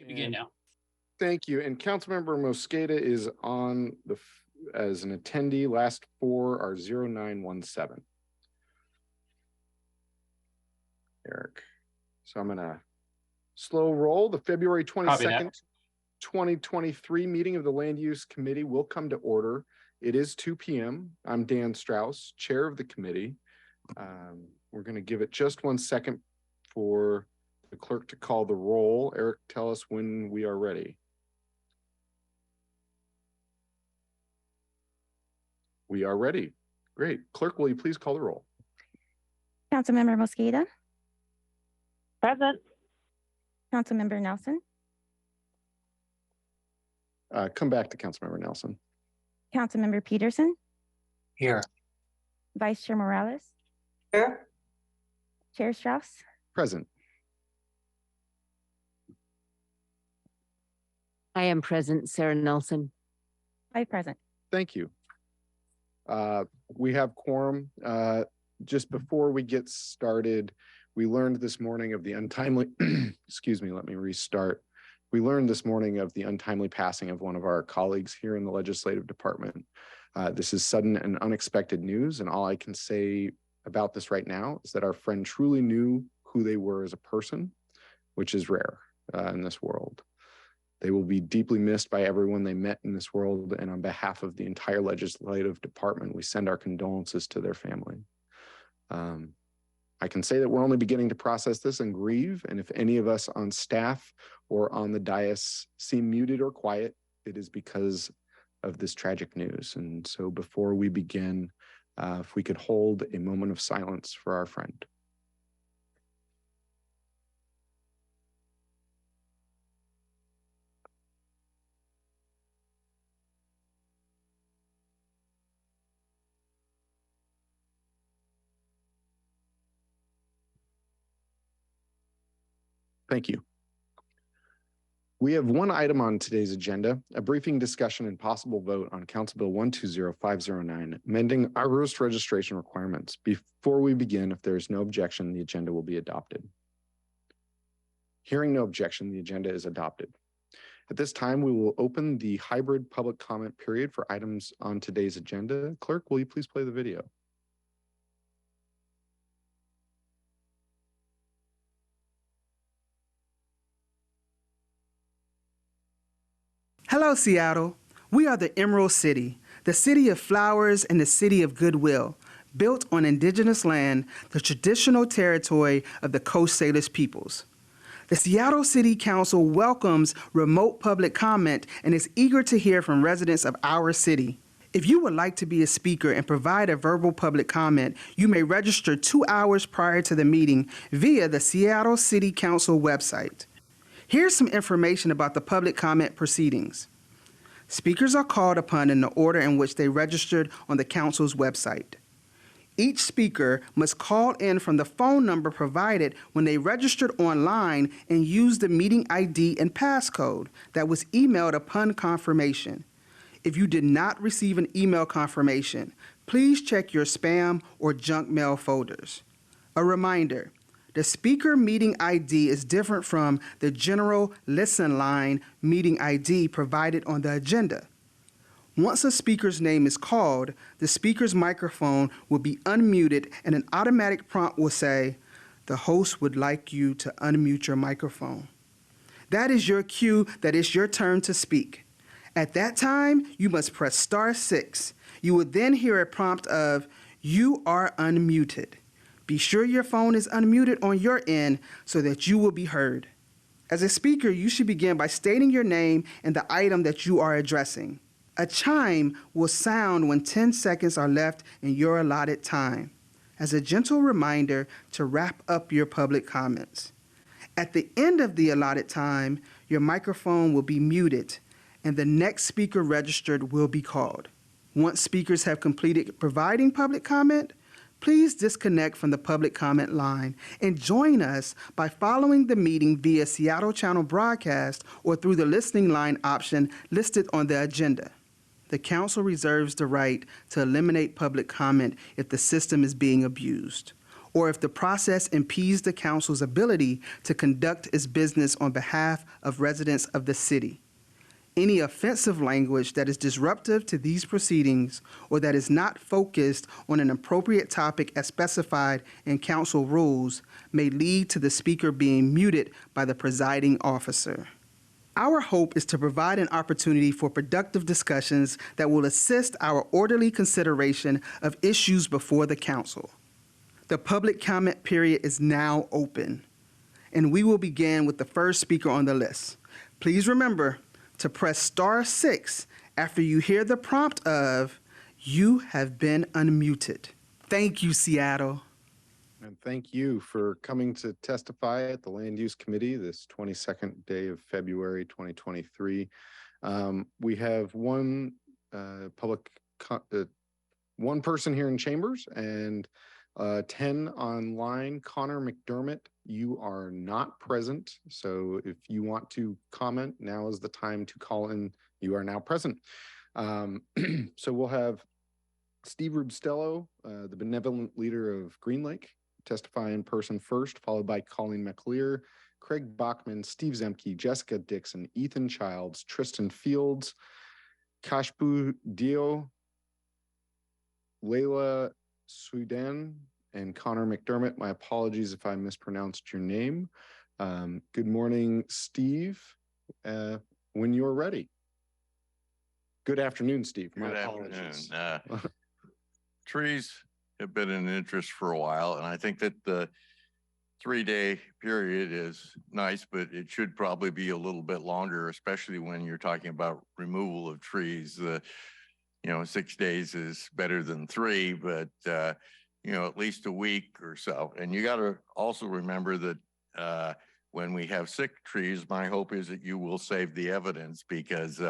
Begin now. Thank you. And Councilmember Mosqueda is on the as an attendee. Last four are 0917. Eric. So I'm gonna slow roll. The February 22nd, 2023 meeting of the Land Use Committee will come to order. It is 2 p.m. I'm Dan Strauss, chair of the committee. We're going to give it just 1 second for the clerk to call the roll. Eric, tell us when we are ready. We are ready. Great. Clerk, will you please call the roll? Councilmember Mosqueda. Present. Councilmember Nelson. Come back to Councilmember Nelson. Councilmember Peterson. Here. Vice Chair Morales. Here. Chair Strauss. Present. I am present, Sarah Nelson. I present. Thank you. We have quorum. Just before we get started, we learned this morning of the untimely, excuse me, let me restart. We learned this morning of the untimely passing of one of our colleagues here in the legislative department. This is sudden and unexpected news, and all I can say about this right now is that our friend truly knew who they were as a person, which is rare in this world. They will be deeply missed by everyone they met in this world, and on behalf of the entire legislative department, we send our condolences to their family. I can say that we're only beginning to process this and grieve, and if any of us on staff or on the dais seem muted or quiet, it is because of this tragic news. And so before we begin, if we could hold a moment of silence for our friend. Thank you. We have one item on today's agenda, a briefing discussion and possible vote on Council Bill 120509, amending our roost registration requirements. Before we begin, if there is no objection, the agenda will be adopted. Hearing no objection, the agenda is adopted. At this time, we will open the hybrid public comment period for items on today's agenda. Clerk, will you please play the video? Hello, Seattle. We are the Emerald City, the city of flowers and the city of goodwill, built on indigenous land, the traditional territory of the Coast Salish peoples. The Seattle City Council welcomes remote public comment and is eager to hear from residents of our city. If you would like to be a speaker and provide a verbal public comment, you may register 2 hours prior to the meeting via the Seattle City Council website. Here's some information about the public comment proceedings. Speakers are called upon in the order in which they registered on the council's website. Each speaker must call in from the phone number provided when they registered online and use the meeting ID and passcode that was emailed upon confirmation. If you did not receive an email confirmation, please check your spam or junk mail folders. A reminder, the speaker meeting ID is different from the general listen line meeting ID provided on the agenda. Once a speaker's name is called, the speaker's microphone will be unmuted and an automatic prompt will say, "The host would like you to unmute your microphone." That is your cue that it's your turn to speak. At that time, you must press *6. You will then hear a prompt of, "You are unmuted." Be sure your phone is unmuted on your end so that you will be heard. As a speaker, you should begin by stating your name and the item that you are addressing. A chime will sound when 10 seconds are left in your allotted time, as a gentle reminder to wrap up your public comments. At the end of the allotted time, your microphone will be muted and the next speaker registered will be called. Once speakers have completed providing public comment, please disconnect from the public comment line and join us by following the meeting via Seattle Channel broadcast or through the listening line option listed on the agenda. The council reserves the right to eliminate public comment if the system is being abused or if the process impedes the council's ability to conduct its business on behalf of residents of the city. Any offensive language that is disruptive to these proceedings or that is not focused on an appropriate topic as specified in council rules may lead to the speaker being muted by the presiding officer. Our hope is to provide an opportunity for productive discussions that will assist our orderly consideration of issues before the council. The public comment period is now open, and we will begin with the first speaker on the list. Please remember to press star 6 after you hear the prompt of, "You have been unmuted." Thank you, Seattle. And thank you for coming to testify at the Land Use Committee this 22nd day of February 2023. We have one one person here in chambers and 10 online. Connor McDermott, you are not present. So if you want to comment, now is the time to call in. You are now present. So we'll have Steve Rubstello, the benevolent leader of Green Lake, testify in person first, followed by Colleen McLear, Craig Bachman, Steve Zemke, Jessica Dixon, Ethan Childs, Tristan Fields, Kashbu Dio, Layla Sudan, and Connor McDermott. My apologies if I mispronounced your name. Good morning, Steve, when you're ready. Good afternoon, Steve. My apologies. Afternoon. Trees have been in interest for a while, and I think that the 3-day period is nice, but it should probably be a little bit longer, especially when you're talking about removal of trees. 6 days is better than 3, but at least a week or so. And you got to also remember that when we have sick trees, my hope is that you will save the evidence, because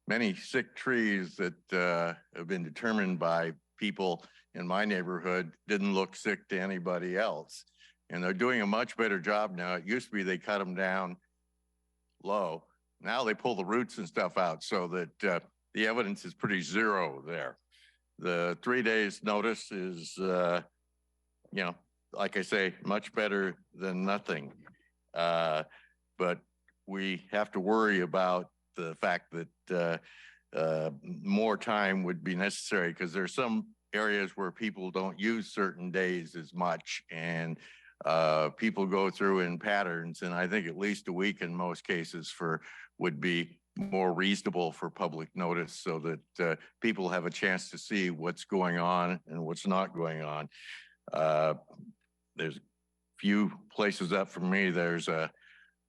many sick trees that have been determined by people in my neighborhood didn't look sick to anybody else. And they're doing a much better job now. It used to be they cut them down low. Now they pull the roots and stuff out, so that the evidence is pretty zero there. The 3 days notice is, like I say, much better than nothing. But we have to worry about the fact that more time would be necessary, because there's some areas where people don't use certain days as much, and people go through in patterns. And I think at least a week in most cases would be more reasonable for public notice, so that people have a chance to see what's going on and what's not going on. There's a few places up from me. There's a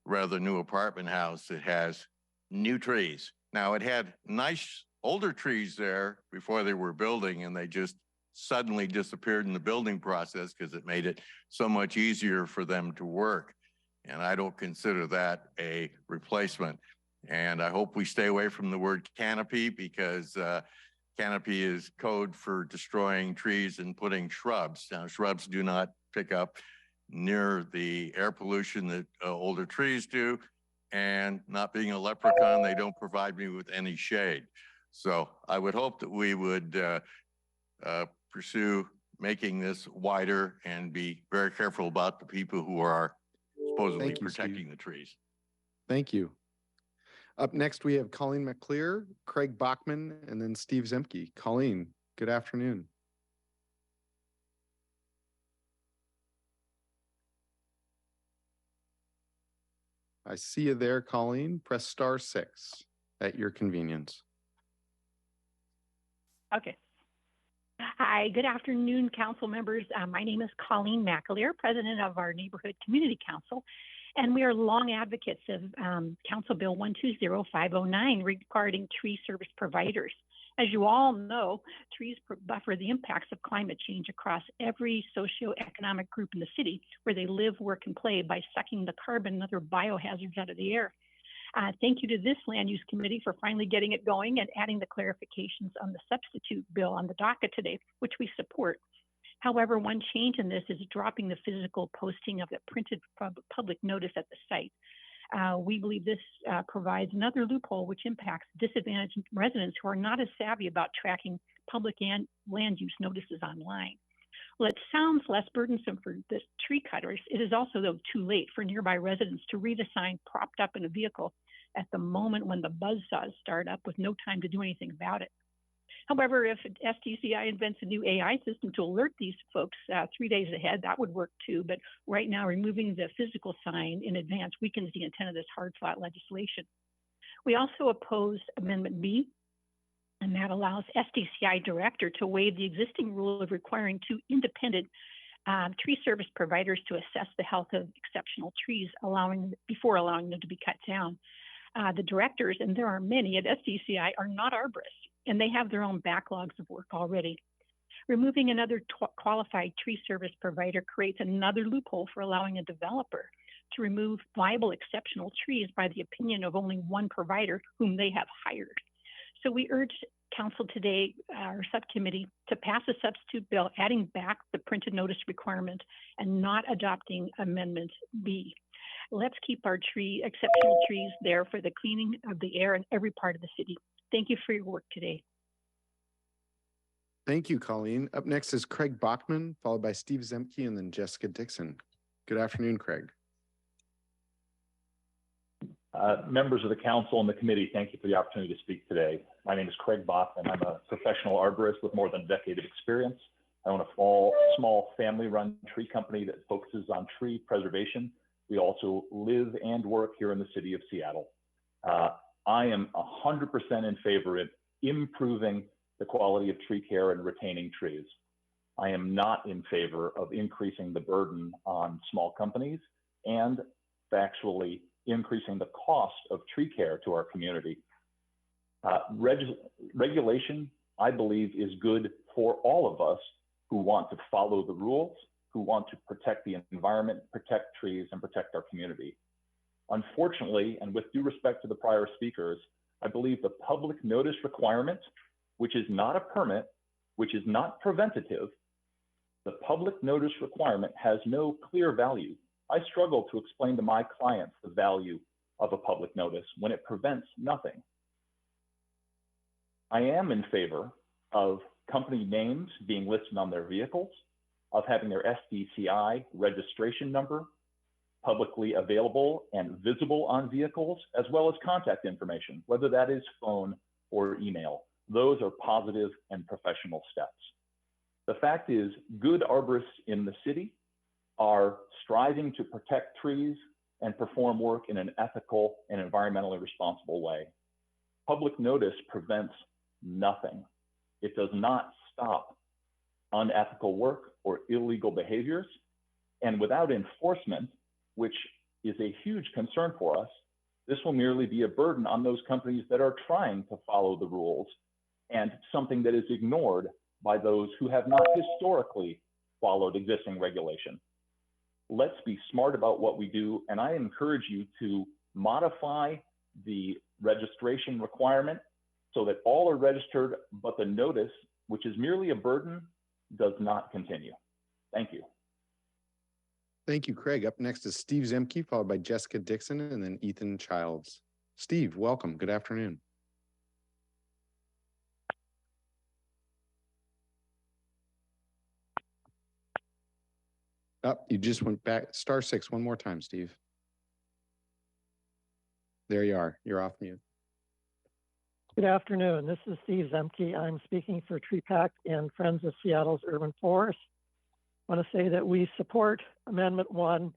rather new apartment house that has new trees. Now, it had nice older trees there before they were building, and they just suddenly disappeared in the building process because it made it so much easier for them to work. And I don't consider that a replacement. And I hope we stay away from the word canopy, because canopy is code for destroying trees and putting shrubs. Now, shrubs do not pick up near the air pollution that older trees do. And not being a leprechaun, they don't provide me with any shade. So I would hope that we would pursue making this wider and be very careful about the people who are supposedly protecting the trees. Thank you. Up next, we have Colleen McLear, Craig Bachman, and then Steve Zemke. Colleen, good afternoon. I see you there, Colleen. Press star 6 at your convenience. Okay. Hi, good afternoon, council members. My name is Colleen McAleer, president of our Neighborhood Community Council, and we are long advocates of Council Bill 120509 regarding tree service providers. As you all know, trees buffer the impacts of climate change across every socioeconomic group in the city where they live, work, and play by sucking the carbon and other biohazards out of the air. Thank you to this Land Use Committee for finally getting it going and adding the clarifications on the substitute bill on the docket today, which we support. However, one change in this is dropping the physical posting of the printed public notice at the site. We believe this provides another loophole which impacts disadvantaged residents who are not as savvy about tracking public and land use notices online. Well, it sounds less burdensome for the tree cutters. It is also, though, too late for nearby residents to read a sign propped up in a vehicle at the moment when the buzzsaws start up with no time to do anything about it. However, if SDCI invents a new AI system to alert these folks 3 days ahead, that would work too. But right now, removing the physical sign in advance weakens the intent of this hard-fought legislation. We also oppose Amendment B, and that allows SDCI director to waive the existing rule of requiring two independent tree service providers to assess the health of exceptional trees before allowing them to be cut down. The directors, and there are many at SDCI, are not arborists, and they have their own backlogs of work already. Removing another qualified tree service provider creates another loophole for allowing a developer to remove viable exceptional trees by the opinion of only one provider whom they have hired. So we urge Council today, our subcommittee, to pass a substitute bill adding back the printed notice requirement and not adopting Amendment B. Let's keep our exceptional trees there for the cleaning of the air in every part of the city. Thank you for your work today. Thank you, Colleen. Up next is Craig Bachman, followed by Steve Zemke and then Jessica Dixon. Good afternoon, Craig. Members of the council and the committee, thank you for the opportunity to speak today. My name is Craig Bachman. I'm a professional arborist with more than a decade of experience. I own a small family-run tree company that focuses on tree preservation. We also live and work here in the city of Seattle. I am 100% in favor of improving the quality of tree care and retaining trees. I am not in favor of increasing the burden on small companies and factually increasing the cost of tree care to our community. Regulation, I believe, is good for all of us who want to follow the rules, who want to protect the environment, protect trees, and protect our community. Unfortunately, and with due respect to the prior speakers, I believe the public notice requirement, which is not a permit, which is not preventative, the public notice requirement has no clear value. I struggle to explain to my clients the value of a public notice when it prevents nothing. I am in favor of company names being listed on their vehicles, of having their SDCI registration number publicly available and visible on vehicles, as well as contact information, whether that is phone or email. Those are positive and professional steps. The fact is, good arborists in the city are striving to protect trees and perform work in an ethical and environmentally responsible way. Public notice prevents nothing. It does not stop unethical work or illegal behaviors. And without enforcement, which is a huge concern for us, this will merely be a burden on those companies that are trying to follow the rules, and something that is ignored by those who have not historically followed existing regulation. Let's be smart about what we do, and I encourage you to modify the registration requirement so that all are registered, but the notice, which is merely a burden, does not continue. Thank you. Thank you, Craig. Up next is Steve Zemke, followed by Jessica Dixon and then Ethan Childs. Steve, welcome. Good afternoon. You just went back. *6 one more time, Steve. There you are. You're off mute. Good afternoon. This is Steve Zemke. I'm speaking for Tree Pact and Friends of Seattle's Urban Forest. I want to say that we support Amendment 1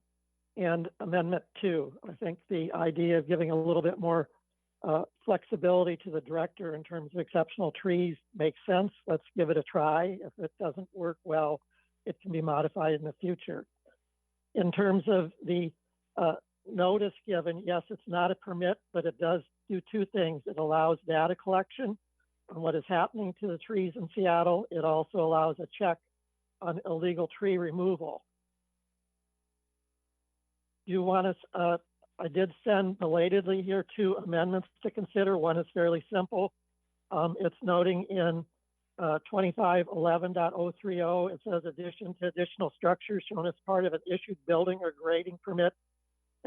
and Amendment 2. I think the idea of giving a little bit more flexibility to the director in terms of exceptional trees makes sense. Let's give it a try. If it doesn't work well, it can be modified in the future. In terms of the notice given, yes, it's not a permit, but it does do two things. It allows data collection on what is happening to the trees in Seattle. It also allows a check on illegal tree removal. You want us, I did send belatedly here 2 amendments to consider. One is fairly simple. It's noting in 2511.030, it says addition to additional structures shown as part of an issued building or grading permit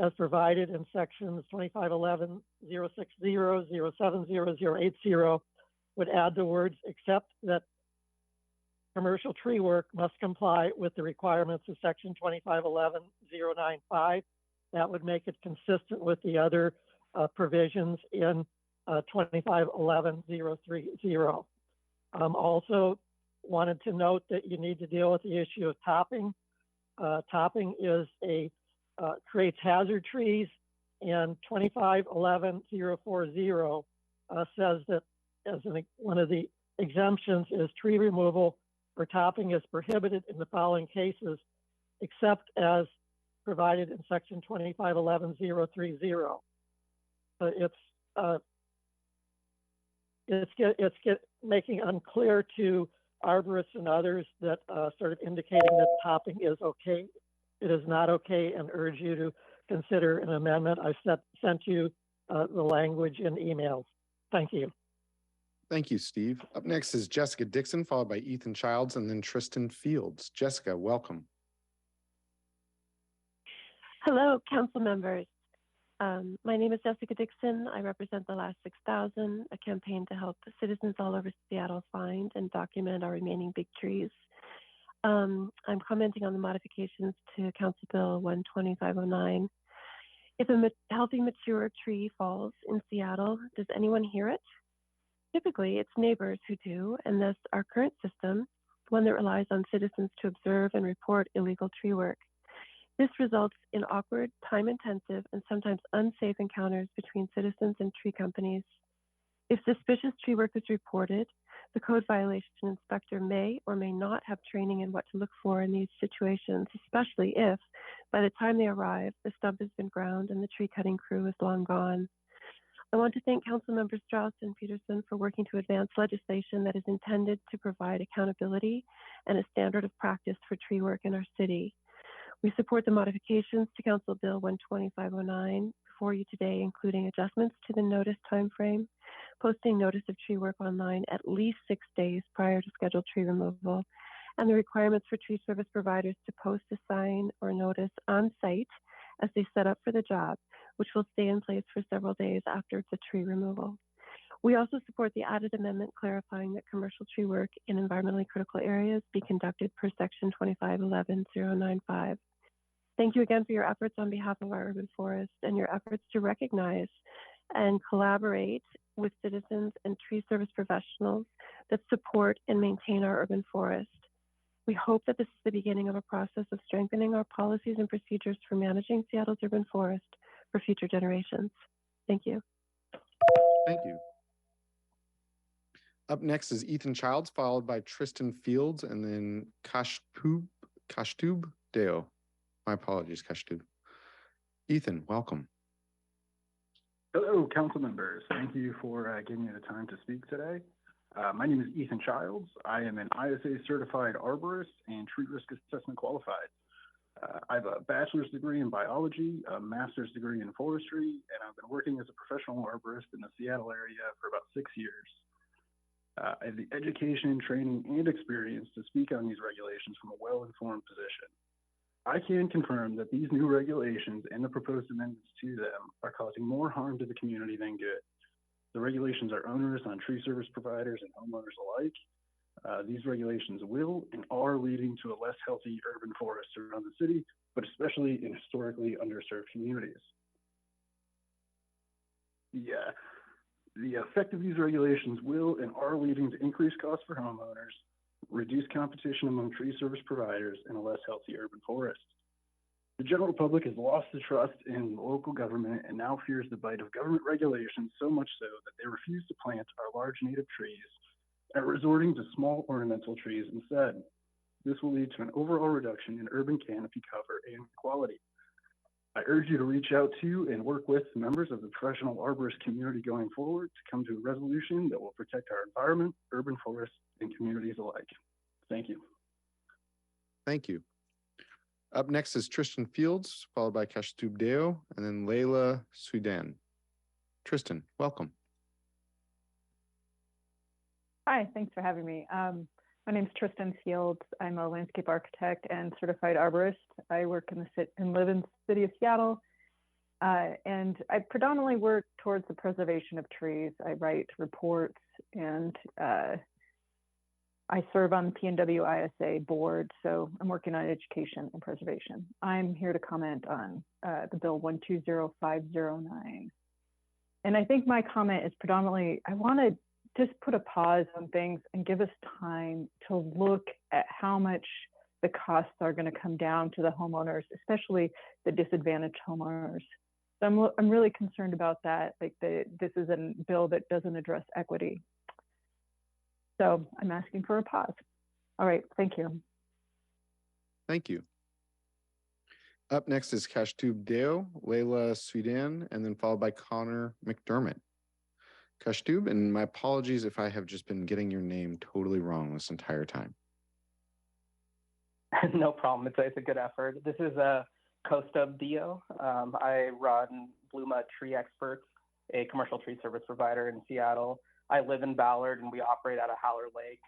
as provided in sections 2511, 060, 070, 080 would add the words except that commercial tree work must comply with the requirements of section 2511.095. That would make it consistent with the other provisions in 2511.030. Also wanted to note that you need to deal with the issue of topping. Topping creates hazard trees, and 2511.040 says that one of the exemptions is tree removal or topping is prohibited in the following cases, except as provided in section 2511.030. It's making unclear to arborists and others that sort of indicating that topping is okay. It is not okay, and urge you to consider an amendment. I sent you the language in emails. Thank you. Thank you, Steve. Up next is Jessica Dixon, followed by Ethan Childs, and then Tristan Fields. Jessica, welcome. Hello, council members. My name is Jessica Dixon. I represent the Last 6,000, a campaign to help citizens all over Seattle find and document our remaining big trees. I'm commenting on the modifications to Council Bill 12509. If a healthy, mature tree falls in Seattle, does anyone hear it? Typically, it's neighbors who do, and thus our current system, one that relies on citizens to observe and report illegal tree work. This results in awkward, time-intensive, and sometimes unsafe encounters between citizens and tree companies. If suspicious tree work is reported, the code violation inspector may or may not have training in what to look for in these situations, especially if, by the time they arrive, the stump has been ground and the tree cutting crew is long gone. I want to thank Council Members Strauss and Peterson for working to advance legislation that is intended to provide accountability and a standard of practice for tree work in our city. We support the modifications to Council Bill 12509 before you today, including adjustments to the notice timeframe, posting notice of tree work online at least 6 days prior to scheduled tree removal, and the requirements for tree service providers to post a sign or notice on site as they set up for the job, which will stay in place for several days after the tree removal. We also support the added amendment clarifying that commercial tree work in environmentally critical areas be conducted per section 2511.095. Thank you again for your efforts on behalf of our urban forest and your efforts to recognize and collaborate with citizens and tree service professionals that support and maintain our urban forest. We hope that this is the beginning of a process of strengthening our policies and procedures for managing Seattle's urban forest for future generations. Thank you. Thank you. Up next is Ethan Childs, followed by Tristan Fields, and then Kashtub Deo. My apologies, Kashtub. Ethan, welcome. Hello, council members. Thank you for giving me the time to speak today. My name is Ethan Childs. I am an ISA certified arborist and tree risk assessment qualified. I have a bachelor's degree in biology, a master's degree in forestry, and I've been working as a professional arborist in the Seattle area for about 6 years. I have the education, training, and experience to speak on these regulations from a well-informed position. I can confirm that these new regulations and the proposed amendments to them are causing more harm to the community than good. The regulations are onerous on tree service providers and homeowners alike. These regulations will and are leading to a less healthy urban forest around the city, but especially in historically underserved communities. The effect of these regulations will and are leading to increased costs for homeowners, reduced competition among tree service providers, and a less healthy urban forest. The general public has lost the trust in local government and now fears the bite of government regulations so much so that they refuse to plant our large native trees and are resorting to small ornamental trees instead. This will lead to an overall reduction in urban canopy cover and quality. I urge you to reach out to and work with members of the professional arborist community going forward to come to a resolution that will protect our environment, urban forests, and communities alike. Thank you. Thank you. Up next is Tristan Fields, followed by Kashtub Deo, and then Layla Sudan. Tristan, welcome. Hi, thanks for having me. My name is Tristan Fields. I'm a landscape architect and certified arborist. I work in and live in the city of Seattle, and I predominantly work towards the preservation of trees. I write reports and I serve on the PNW ISA board, so I'm working on education and preservation. I'm here to comment on the bill 120509. And I think my comment is predominantly, I want to just put a pause on things and give us time to look at how much the costs are going to come down to the homeowners, especially the disadvantaged homeowners. So I'm really concerned about that. Like this is a bill that doesn't address equity. So I'm asking for a pause. All right, thank you. Thank you. Up next is Kashtub Deo, Layla Sudan, and then followed by Connor McDermott. Kashtub, and my apologies if I have just been getting your name totally wrong this entire time. No problem. It's a good effort. This is Kostub Dio. I run Bluma Tree Experts, a commercial tree service provider in Seattle. I live in Ballard and we operate out of Howler Lake.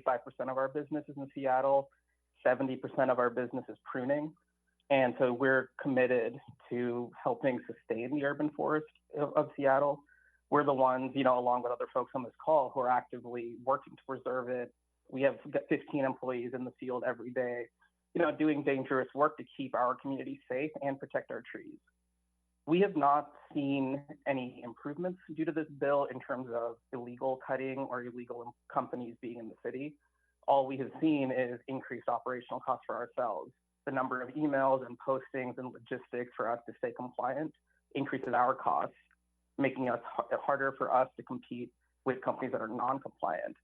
85% of our business is in Seattle. 70% of our business is pruning. And so we're committed to helping sustain the urban forest of Seattle. We're the ones, along with other folks on this call, who are actively working to preserve it. We have 15 employees in the field every day, doing dangerous work to keep our community safe and protect our trees. We have not seen any improvements due to this bill in terms of illegal cutting or illegal companies being in the city. All we have seen is increased operational costs for ourselves. The number of emails and postings and logistics for us to stay compliant increases our costs, making it harder for us to compete with companies that are non-compliant.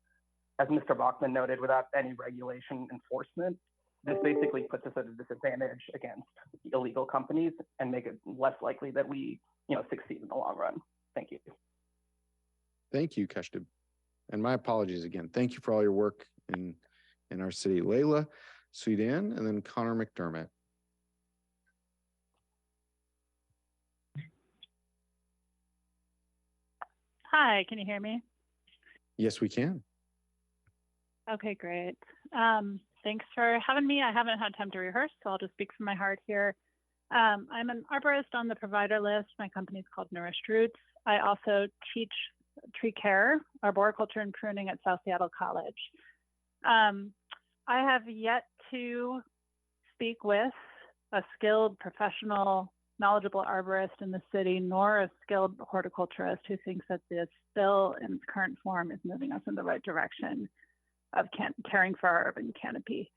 As Mr. Bachman noted, without any regulation enforcement, this basically puts us at a disadvantage against illegal companies and make it less likely that we, succeed in the long run. Thank you. Thank you, Kashtub. And my apologies again. Thank you for all your work in our city. Layla Sudan, and then Connor McDermott. Hi, can you hear me? Yes, we can. Okay, great. Thanks for having me. I haven't had time to rehearse, so I'll just speak from my heart here. I'm an arborist on the provider list. My company is called Nourished Roots. I also teach tree care, arboriculture and pruning at South Seattle College. I have yet to speak with a skilled, professional, knowledgeable arborist in the city, nor a skilled horticulturist who thinks that this bill in its current form is moving us in the right direction of caring for our urban canopy.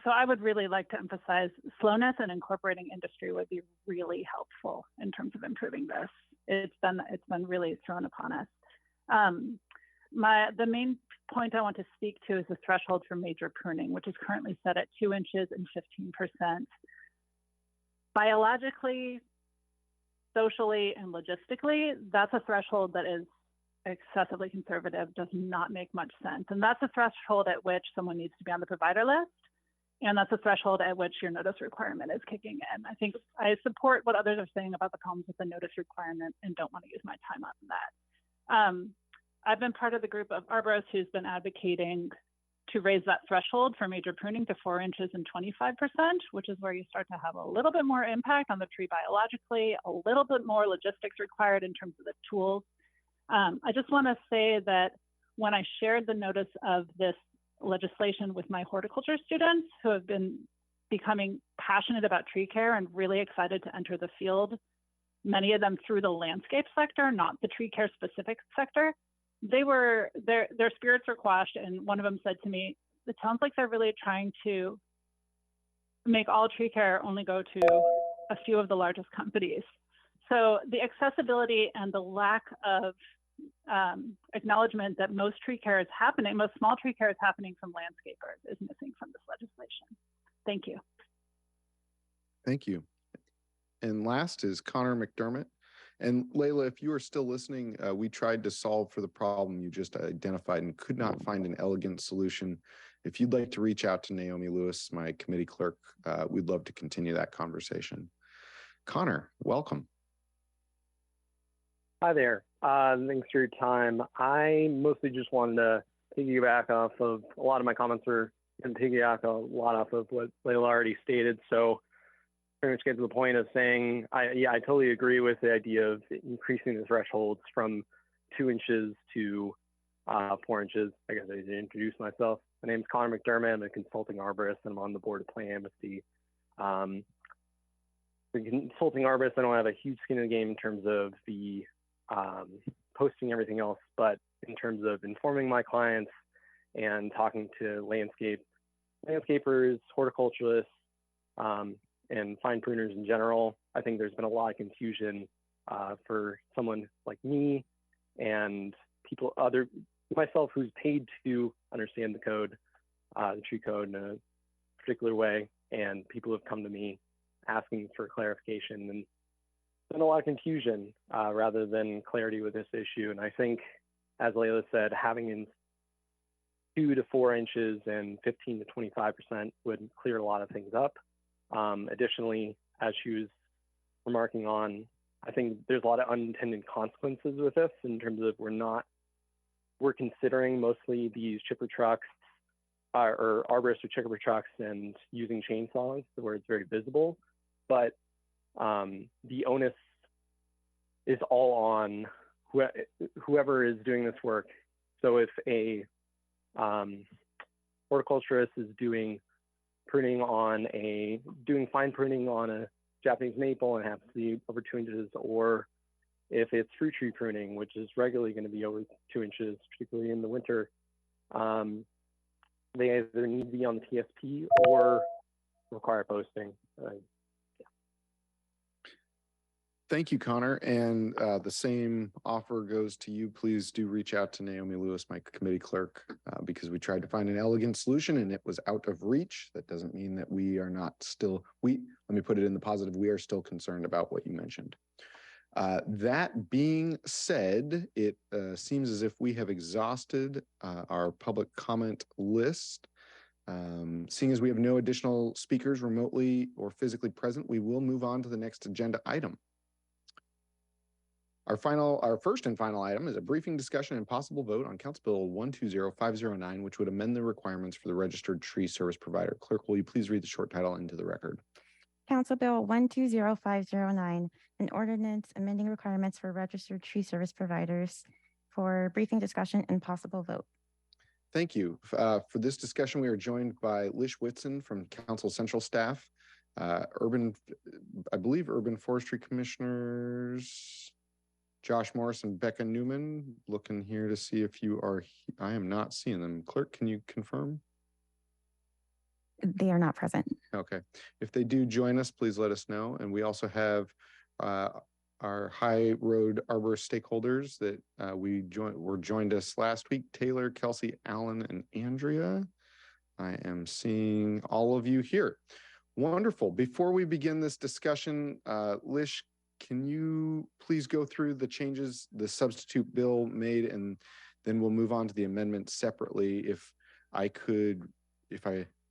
So I would really like to emphasize slowness and incorporating industry would be really helpful in terms of improving this. It's been really thrown upon us. The main point I want to speak to is the threshold for major pruning, which is currently set at 2 inches and 15%. Biologically, socially, and logistically, that's a threshold that is excessively conservative, does not make much sense. And that's a threshold at which someone needs to be on the provider list. And that's a threshold at which your notice requirement is kicking in. I think I support what others are saying about the problems with the notice requirement and don't want to use my time on that. I've been part of the group of arborists who's been advocating to raise that threshold for major pruning to 4 inches and 25%, which is where you start to have a little bit more impact on the tree biologically, a little bit more logistics required in terms of the tools. I just want to say that when I shared the notice of this legislation with my horticulture students who have been becoming passionate about tree care and really excited to enter the field, many of them through the landscape sector, not the tree care specific sector, their spirits were quashed. And one of them said to me, it sounds like they're really trying to make all tree care only go to a few of the largest companies. So the accessibility and the lack of acknowledgement that most small tree care is happening from landscapers is missing from this legislation. Thank you. Thank you. And last is Connor McDermott. And Layla, if you are still listening, we tried to solve for the problem you just identified and could not find an elegant solution. If you'd like to reach out to Naomi Lewis, my committee clerk, we'd love to continue that conversation. Connor, welcome. Hi there. Thanks for your time. I mostly just wanted to piggyback off of a lot of my comments are going to piggyback a lot off of what Layla already stated. So pretty much get to the point of saying, I totally agree with the idea of increasing the thresholds from 2 inches to 4 inches. I guess I need to introduce myself. My name is Connor McDermott. I'm a consulting arborist, and I'm on the board of Plant Amnesty. The consulting arborist, I don't have a huge skin in the game in terms of the posting everything else, but in terms of informing my clients and talking to landscapers, horticulturists, and fine pruners in general, I think there's been a lot of confusion for someone like me and myself who's paid to understand the code, the tree code in a particular way, and people have come to me asking for clarification, and been a lot of confusion rather than clarity with this issue. And I think, as Layla said, having in 2 to 4 inches and 15 to 25% would clear a lot of things up. Additionally, as she was remarking on, I think there's a lot of unintended consequences with this in terms of we're considering mostly these chipper trucks or arborists with chipper trucks and using chainsaws where it's very visible, but the onus is all on whoever is doing this work. So if a horticulturist is doing fine pruning on a Japanese maple and happens to be over 2 inches, or if it's fruit tree pruning, which is regularly going to be over 2 inches, particularly in the winter, they either need to be on the TSP or require posting. Thank you, Connor. And the same offer goes to you. Please do reach out to Naomi Lewis, my committee clerk, because we tried to find an elegant solution and it was out of reach. That doesn't mean that we are not still, let me put it in the positive, we are still concerned about what you mentioned. That being said, it seems as if we have exhausted our public comment list. Seeing as we have no additional speakers remotely or physically present, we will move on to the next agenda item. Our first and final item is a briefing discussion and possible vote on Council Bill 120509, which would amend the requirements for the registered tree service provider. Clerk, will you please read the short title into the record? Council Bill 120509, an ordinance amending requirements for registered tree service providers, for briefing discussion and possible vote. Thank you. For this discussion, we are joined by Lish Whitson from Council Central staff, I believe Urban Forestry Commissioners Josh Morris and Becca Newman. Looking here to see if you are, I am not seeing them. Clerk, can you confirm? They are not present. Okay. If they do join us, please let us know. And we also have our High Road Arbor stakeholders that were joined us last week: Taylor, Kelsey, Allen, and Andrea. I am seeing all of you here. Wonderful. Before we begin this discussion, Lish, can you please go through the changes the substitute bill made, and then we'll move on to the amendment separately. If I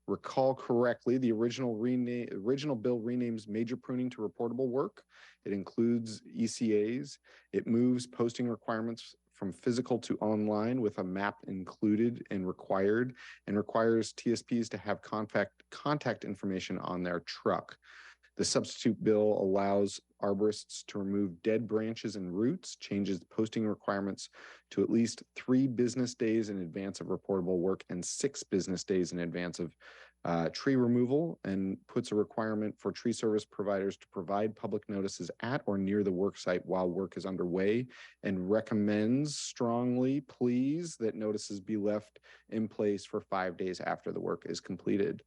recall correctly, the original bill renames major pruning to reportable work. It includes ECAs. It moves posting requirements from physical to online with a map included and required, and requires TSPs to have contact information on their truck. The substitute bill allows arborists to remove dead branches and roots, changes posting requirements to at least 3 business days in advance of reportable work and 6 business days in advance of tree removal, and puts a requirement for tree service providers to provide public notices at or near the work site while work is underway, and recommends strongly, please, that notices be left in place for 5 days after the work is completed.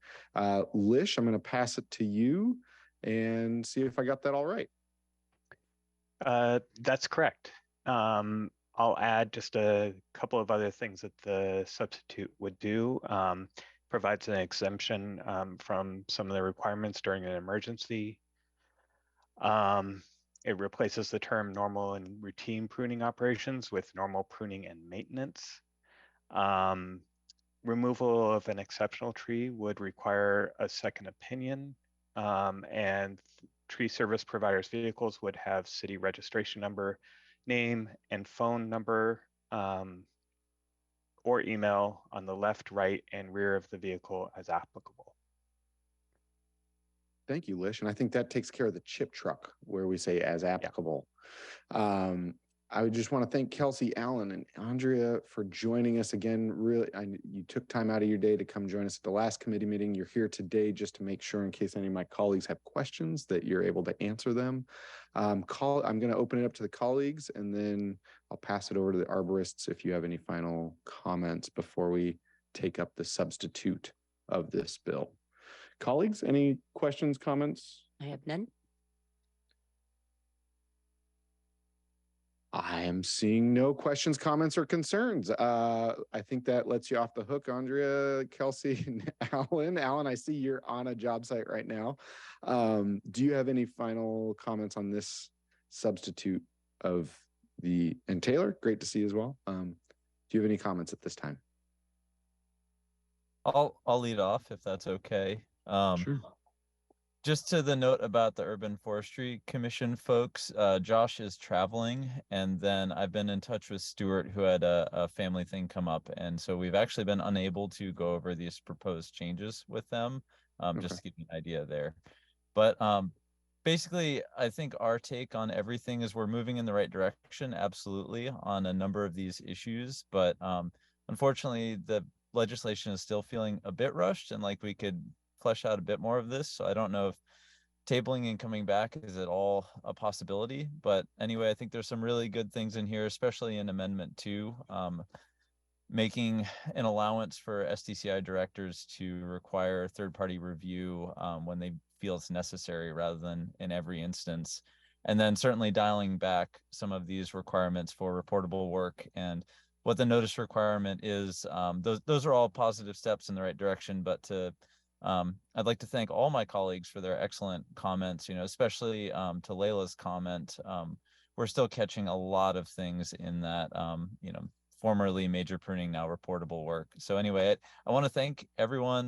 Lish, I'm going to pass it to you and see if I got that all right. That's correct. I'll add just a couple of other things that the substitute would do. Provides an exemption from some of the requirements during an emergency. It replaces the term normal and routine pruning operations with normal pruning and maintenance. Removal of an exceptional tree would require a second opinion, and tree service providers' vehicles would have city registration number, name, and phone number, or email on the left, right, and rear of the vehicle as applicable. Thank you, Lish. And I think that takes care of the chip truck where we say as applicable. I would just want to thank Kelsey, Allen, and Andrea for joining us again. Really, you took time out of your day to come join us at the last committee meeting. You're here today just to make sure, in case any of my colleagues have questions, that you're able to answer them. I'm going to open it up to the colleagues, and then I'll pass it over to the arborists if you have any final comments before we take up the substitute of this bill. Colleagues, any questions, comments? I have none. I am seeing no questions, comments, or concerns. I think that lets you off the hook, Andrea, Kelsey, and Alan. Alan, I see you're on a job site right now. Do you have any final comments on this substitute of and Taylor, great to see you as well. Do you have any comments at this time? I'll lead off if that's okay. Sure. Just to the note about the Urban Forestry Commission folks, Josh is traveling, and then I've been in touch with Stuart, who had a family thing come up, and so we've actually been unable to go over these proposed changes with them, just to give you an idea there. But basically, I think our take on everything is we're moving in the right direction, absolutely, on a number of these issues, but unfortunately, the legislation is still feeling a bit rushed, and like we could flesh out a bit more of this. So I don't know if tabling and coming back is at all a possibility, but anyway, I think there's some really good things in here, especially in Amendment 2, making an allowance for SDCI directors to require third-party review when they feel it's necessary rather than in every instance. And then certainly dialing back some of these requirements for reportable work and what the notice requirement is. Those are all positive steps in the right direction, but I'd like to thank all my colleagues for their excellent comments, especially to Layla's comment. We're still catching a lot of things in that, formerly major pruning, now reportable work. So anyway, I want to thank everyone,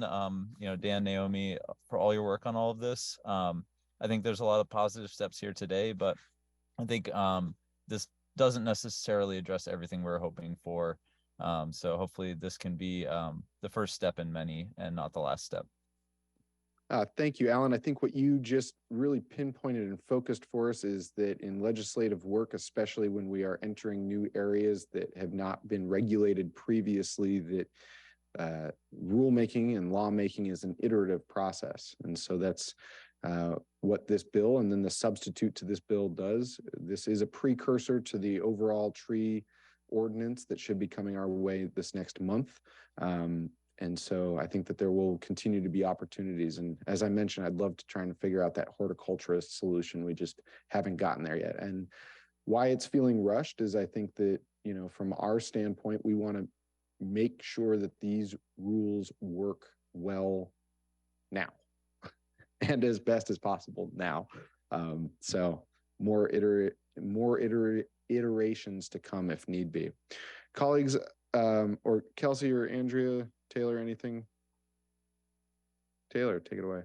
Dan, Naomi, for all your work on all of this. I think there's a lot of positive steps here today, but I think this doesn't necessarily address everything we're hoping for. So hopefully this can be the first step in many and not the last step. Thank you, Alan. I think what you just really pinpointed and focused for us is that in legislative work, especially when we are entering new areas that have not been regulated previously, that rulemaking and lawmaking is an iterative process. And so that's what this bill and then the substitute to this bill does. This is a precursor to the overall tree ordinance that should be coming our way this next month. And so I think that there will continue to be opportunities. And as I mentioned, I'd love to try and figure out that horticulturist solution. We just haven't gotten there yet. And why it's feeling rushed is I think that, from our standpoint, we want to make sure that these rules work well now and as best as possible now. So more iterations to come if need be. Colleagues, or Kelsey or Andrea, Taylor, anything? Taylor, take it away.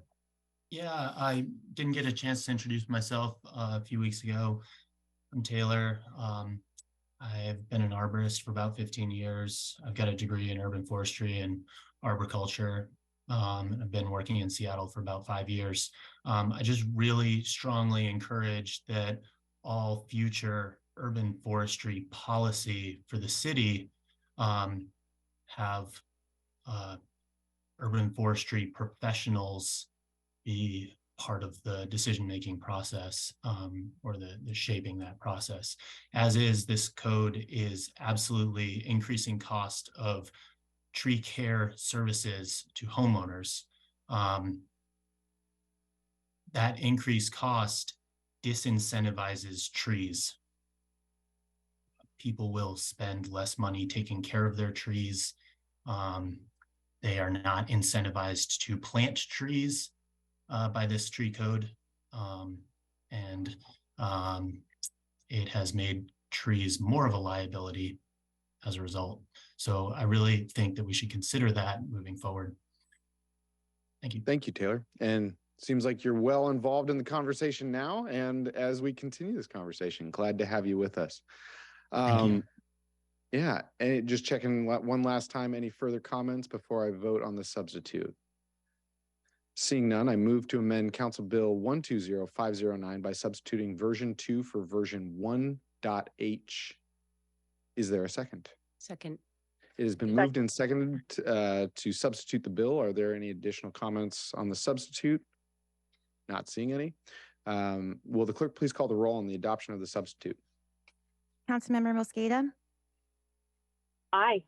Yeah, I didn't get a chance to introduce myself a few weeks ago. I'm Taylor. I've been an arborist for about 15 years. I've got a degree in urban forestry and arboriculture. I've been working in Seattle for about 5 years. I just really strongly encourage that all future urban forestry policy for the city have urban forestry professionals be part of the decision-making process, or the shaping that process. As is, this code is absolutely increasing cost of tree care services to homeowners. That increased cost disincentivizes trees. People will spend less money taking care of their trees. They are not incentivized to plant trees by this tree code. And it has made trees more of a liability as a result. So I really think that we should consider that moving forward. Thank you. Thank you, Taylor. And seems like you're well involved in the conversation now. And as we continue this conversation, glad to have you with us. Thank you. Yeah, and just checking one last time, any further comments before I vote on the substitute? Seeing none, I move to amend Council Bill 120509 by substituting version 2 for version 1.0. 1.h. Is there a second? Second. It has been moved and seconded to substitute the bill. Are there any additional comments on the substitute? Not seeing any. Will the clerk please call the roll on the adoption of the substitute? Councilmember Mosqueda, Aye.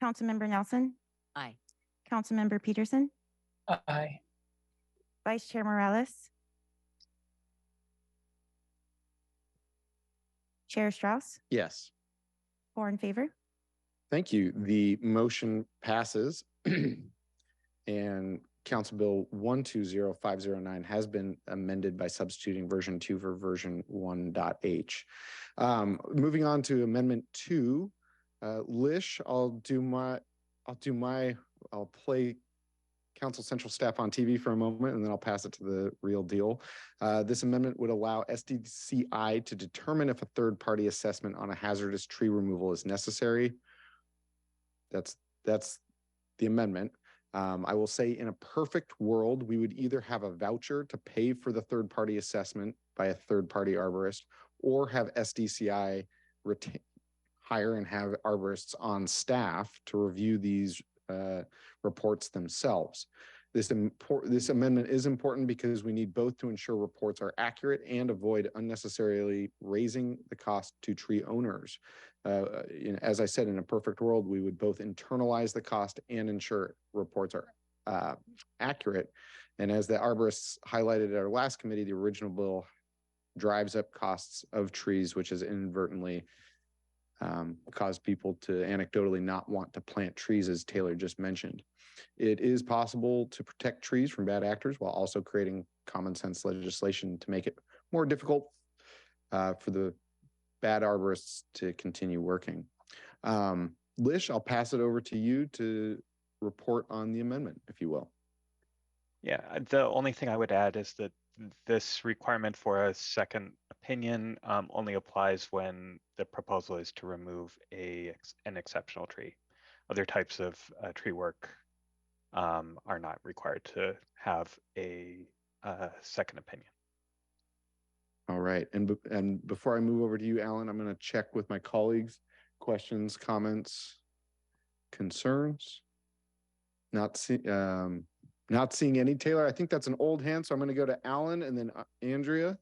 Councilmember Nelson, Aye. Councilmember Peterson, Aye. Vice Chair Morales, Chair Strauss, Yes. 4 in favor. Thank you. The motion passes and Council Bill 120509 has been amended by substituting version 2 for version 1.h. Moving on to Amendment 2, Lish, I'll play Council Central staff on TV for a moment, and then I'll pass it to the real deal. This amendment would allow SDCI to determine if a third-party assessment on a hazardous tree removal is necessary. That's the amendment. I will say in a perfect world, we would either have a voucher to pay for the third-party assessment by a third-party arborist, or have SDCI hire and have arborists on staff to review these reports themselves. This amendment is important because we need both to ensure reports are accurate and avoid unnecessarily raising the cost to tree owners. As I said, in a perfect world, we would both internalize the cost and ensure reports are accurate. And as the arborists highlighted at our last committee, the original bill drives up costs of trees, which has inadvertently caused people to anecdotally not want to plant trees, as Taylor just mentioned. It is possible to protect trees from bad actors while also creating common sense legislation to make it more difficult for the bad arborists to continue working. Lish, I'll pass it over to you to report on the amendment, if you will. Yeah, the only thing I would add is that this requirement for a second opinion only applies when the proposal is to remove an exceptional tree. Other types of tree work are not required to have a second opinion. All right, and before I move over to you, Alan, I'm going to check with my colleagues. Questions, comments, concerns? Not seeing any. Taylor, I think that's an old hand, so I'm going to go to Alan and then Andrea.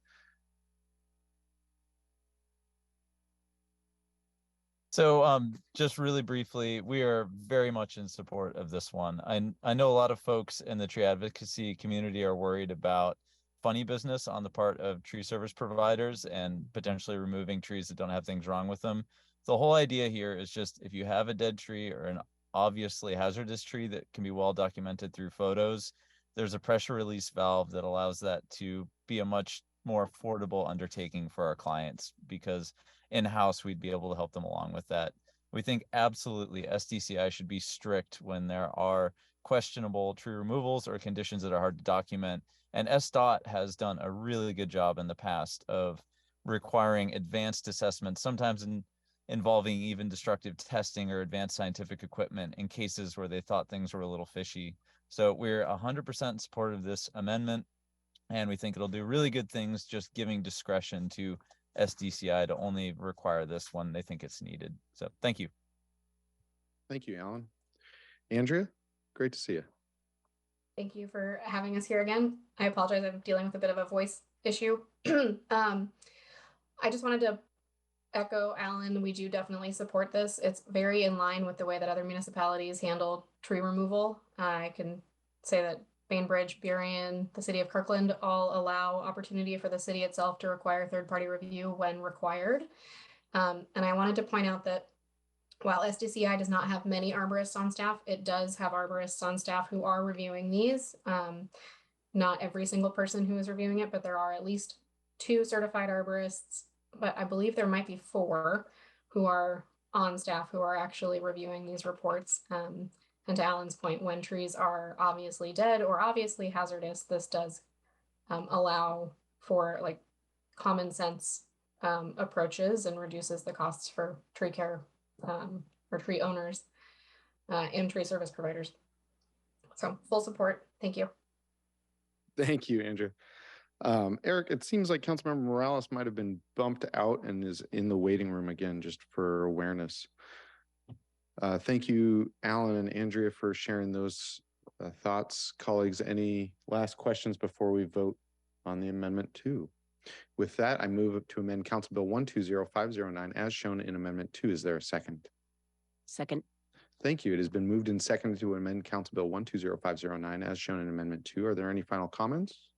So just really briefly, we are very much in support of this one. I know a lot of folks in the tree advocacy community are worried about funny business on the part of tree service providers and potentially removing trees that don't have things wrong with them. The whole idea here is just if you have a dead tree or an obviously hazardous tree that can be well documented through photos, there's a pressure release valve that allows that to be a much more affordable undertaking for our clients, because in-house we'd be able to help them along with that. We think absolutely SDCI should be strict when there are questionable tree removals or conditions that are hard to document. And SDOT has done a really good job in the past of requiring advanced assessments, sometimes involving even destructive testing or advanced scientific equipment in cases where they thought things were a little fishy. So we're 100% in support of this amendment, and we think it'll do really good things, just giving discretion to SDCI to only require this when they think it's needed. So thank you. Thank you, Alan. Andrea, great to see you. Thank you for having us here again. I apologize, I'm dealing with a bit of a voice issue. I just wanted to echo Alan, we do definitely support this. It's very in line with the way that other municipalities handle tree removal. I can say that Bainbridge, Burien, the city of Kirkland all allow opportunity for the city itself to require third-party review when required. And I wanted to point out that while SDCI does not have many arborists on staff, it does have arborists on staff who are reviewing these. Not every single person who is reviewing it, but there are at least 2 certified arborists, but I believe there might be 4 who are on staff who are actually reviewing these reports. And to Alan's point, when trees are obviously dead or obviously hazardous, this does allow for like common sense approaches and reduces the costs for tree care or tree owners and tree service providers. So full support. Thank you. Thank you, Andrew. Eric, it seems like Councilmember Morales might have been bumped out and is in the waiting room again, just for awareness. Thank you, Alan and Andrea, for sharing those thoughts. Colleagues, any last questions before we vote on the Amendment 2? With that, I move to amend Council Bill 120509 as shown in Amendment 2. Is there a second? Second. Thank you. It has been moved and seconded to amend Council Bill 120509 as shown in Amendment 2. Are there any final comments?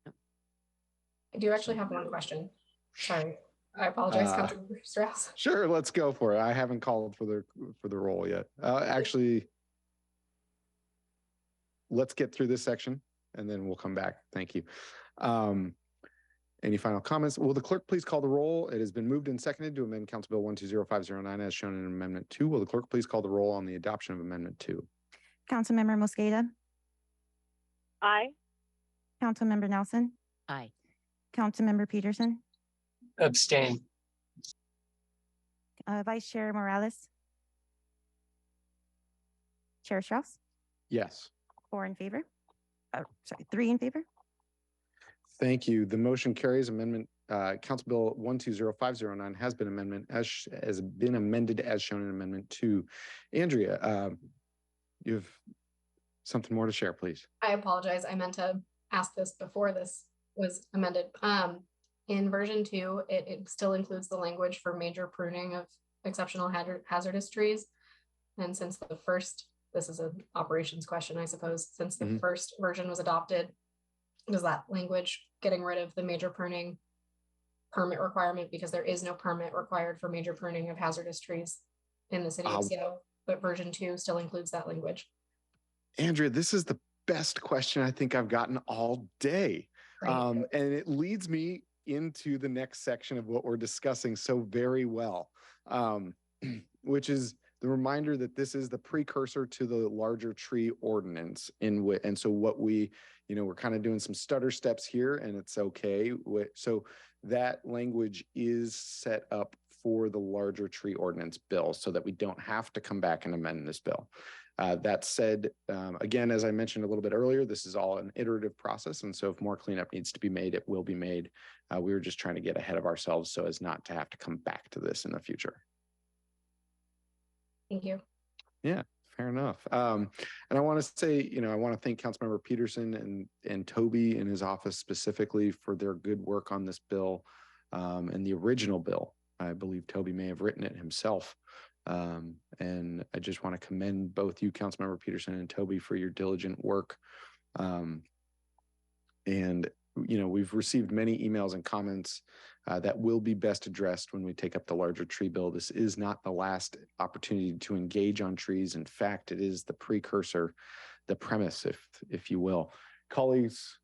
I do actually have one question. Sorry, I apologize, Councilmember Strauss. Sure, let's go for it. I haven't called for the roll yet. Actually, let's get through this section and then we'll come back. Thank you. Any final comments? Will the clerk please call the roll? It has been moved and seconded to amend Council Bill 120509 as shown in Amendment 2. Will the clerk please call the roll on the adoption of Amendment 2? Councilmember Mosqueda, Aye. Councilmember Nelson, Aye. Councilmember Peterson, Abstain. Vice Chair Morales, Chair Strauss, Yes. 4 in favor. Oh, sorry, 3 in favor. Thank you. The motion carries. Amendment Council Bill 120509 has been amended as shown in Amendment 2. Andrea, you have something more to share, please. I apologize. I meant to ask this before this was amended. In version 2, it still includes the language for major pruning of exceptional hazardous trees. And since the first, this is an operations question, I suppose, since the first version was adopted, does that language getting rid of the major pruning permit requirement, because there is no permit required for major pruning of hazardous trees in the city of Seattle, but version 2 still includes that language. Andrea, this is the best question I think I've gotten all day. And it leads me into the next section of what we're discussing so very well, which is the reminder that this is the precursor to the larger tree ordinance and so what we, we're kind of doing some stutter steps here and it's okay. So that language is set up for the larger tree ordinance bill so that we don't have to come back and amend this bill. That said, again, as I mentioned a little bit earlier, this is all an iterative process. And so if more cleanup needs to be made, it will be made. We were just trying to get ahead of ourselves so as not to have to come back to this in the future. Thank you. Yeah, fair enough. And I want to say, I want to thank Councilmember Peterson and Toby in his office specifically for their good work on this bill and the original bill. I believe Toby may have written it himself. And I just want to commend both you, Councilmember Peterson and Toby, for your diligent work. And we've received many emails and comments that will be best addressed when we take up the larger tree bill. This is not the last opportunity to engage on trees. In fact, it is the precursor, the premise, if you will. Colleagues,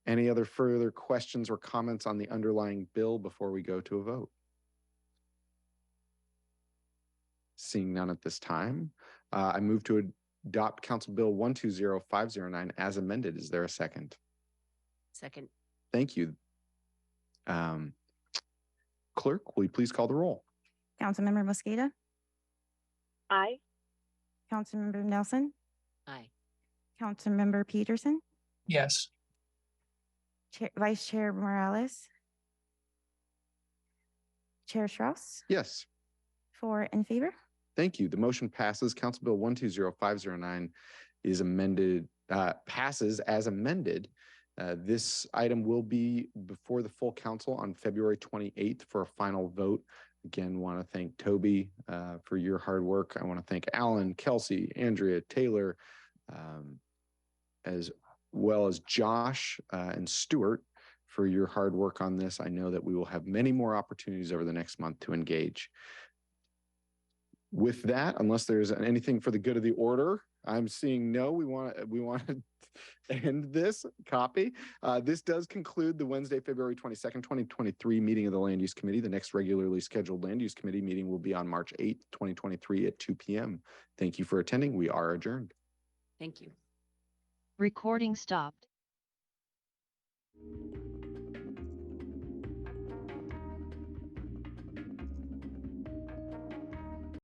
any other further questions or comments on the underlying bill before we go to a vote? Seeing none at this time, I move to adopt Council Bill 120509 as amended. Is there a second? Second. Thank you. Clerk, will you please call the roll? Councilmember Mosqueda, Aye. Councilmember Nelson, Aye. Councilmember Peterson, Yes. Vice Chair Morales, Chair Strauss, Yes. 4 in favor. Thank you. The motion passes. Council Bill 120509 is amended, passes as amended. This item will be before the full council on February 28th for a final vote. Again, want to thank Toby for your hard work. I want to thank Alan, Kelsey, Andrea, Taylor, as well as Josh and Stuart for your hard work on this. I know that we will have many more opportunities over the next month to engage. With that, unless there's anything for the good of the order, I'm seeing no. We want to end this copy. This does conclude the Wednesday, February 22nd, 2023 meeting of the Land Use Committee. The next regularly scheduled Land Use Committee meeting will be on March 8th, 2023 at 2 p.m. Thank you for attending. We are adjourned. Thank you. Recording stopped.